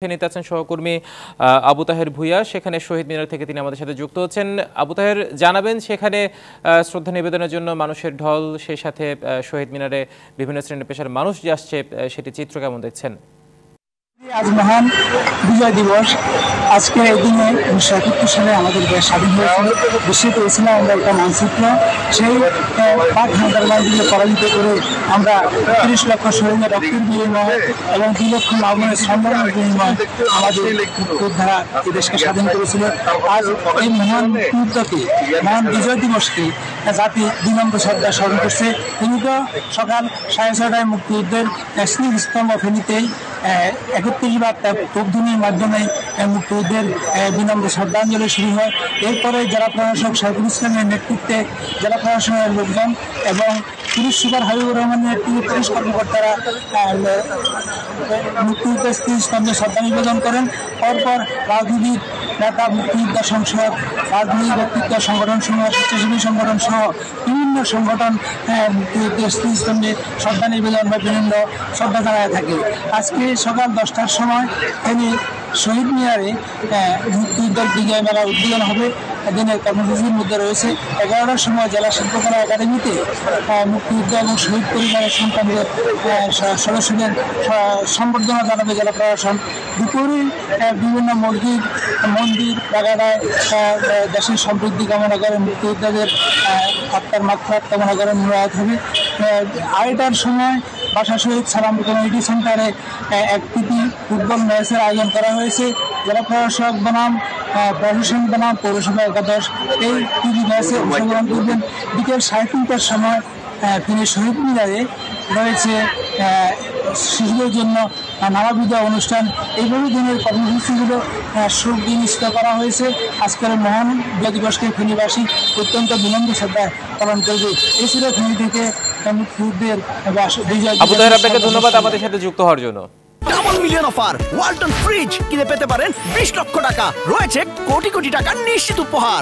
ফেনীতে আছেন সহকর্মী আবু তাহের ভূঁইয়া। সেখানে শহীদ মিনার থেকে তিনি আমাদের সাথে যুক্ত হচ্ছেন। আবু তাহের, জানাবেন সেখানে শ্রদ্ধা নিবেদনের জন্য মানুষের ঢল, সেই সাথে শহীদ মিনারে বিভিন্ন শ্রেণী পেশার মানুষ যে আসছে, সেটি চিত্র কেমন দেখছেন? আজ মহান বিজয় দিবস। আজকে এই দিনে 1971 সালে আমাদের দেশ স্বাধীন হয়েছিল। বিশ্বে পেয়েছিলাম আমরা একটা মানচিত্র। সেই পাক হানাদারবাদীকে পরাজিত করে আমরা 30 লক্ষ শহীদের রক্তের বিনিময়ে এবং 2 লক্ষ মামুনের সম্মানের বিনিময়ে আমাদের যোদ্ধারা এই দেশকে স্বাধীন করেছিল। আজ এই মহান মুহূর্তকে, মহান বিজয় দিবসকে জাতি বিনম্র শ্রদ্ধা স্মরণ করছে। ফেনীতে সকাল 6:30টায় মুক্তিযুদ্ধের স্মৃতিস্তম্ভ ফেনীতেই 31 বার তোপধ্বনির মাধ্যমে মুক্তিযুদ্ধের বিনম্র শ্রদ্ধাঞ্জলি শুরু হয়। এরপরে জেলা প্রশাসক সাইফুল ইসলামের নেতৃত্বে জেলা প্রশাসনের লোকজন এবং পুলিশ সুপার হাবিবুর রহমানের নেতৃত্বে পুলিশ কর্মকর্তারা মুক্তিযুদ্ধের স্মৃতিস্তম্ভে শ্রদ্ধা নিবেদন করেন। পরপর রাজনীতির নেতা, মুক্তিযোদ্ধা সংসদ, রাজনৈতিক ব্যক্তিত্ব, সংগঠন সমূহ, স্বেচ্ছাসেবী সংগঠন সহ বিভিন্ন সংগঠন মুক্তিযুদ্ধের স্মৃতিস্তম্ভে শ্রদ্ধা নিবেদন বা বিভিন্ন শ্রদ্ধা জানায় থাকে। আজকে সকাল 10টার সময় তিনি শহীদ মিনারে মুক্তিযুদ্ধের বিজয় মেলা উদ্বোধন হবে। দিনের কর্মসূচির মধ্যে রয়েছে 11টার সময় জেলা শিল্পকলা একাডেমিতে মুক্তিযুদ্ধ এবং শহীদ পরিবারের সন্তানদের সদস্যদের সম্বর্ধনা জানাবে জেলা প্রশাসন। দুপুরে বিভিন্ন মসজিদ, মন্দির, জায়গায় দেশের সমৃদ্ধি কামনা করে মুক্তিযোদ্ধাদের আত্মার মাগফিরাত কামনা করে মুরাদ হবে। 2টার সময় বাসা শহীদ সালাম কমিউনিটি সেন্টারে এক প্রীতি ফুটবল ম্যাচের আয়োজন করা হয়েছে। জেলা প্রশাসক বনাম প্রশাসন বনাম পৌরসভা একাদশ এই প্রীতি ম্যাচে অংশগ্রহণ করবেন। বিকেল 3:30টার সময় ফেনী শহীদ মিনারে রয়েছে শিশুদের জন্য নানাবিধ অনুষ্ঠান। এইভাবে দিনের কর্মসূচিগুলো শোক বিনিষ্ট করা হয়েছে। আজকের মহান বিজয় দিবসকে ফেনীবাসী অত্যন্ত বিনম্র শ্রদ্ধায় পালন করবে। এই ছিল ফেনী থেকে মুক্তিযুদ্ধের বিজয়। আবু তাহের, আপনাকে ধন্যবাদ আমাদের সাথে যুক্ত হওয়ার জন্য। Double million offer, Walton fridge কিনে পেতে পারেন 20 লক্ষ টাকা, রয়েছে কোটি কোটি টাকার নিশ্চিত উপহার।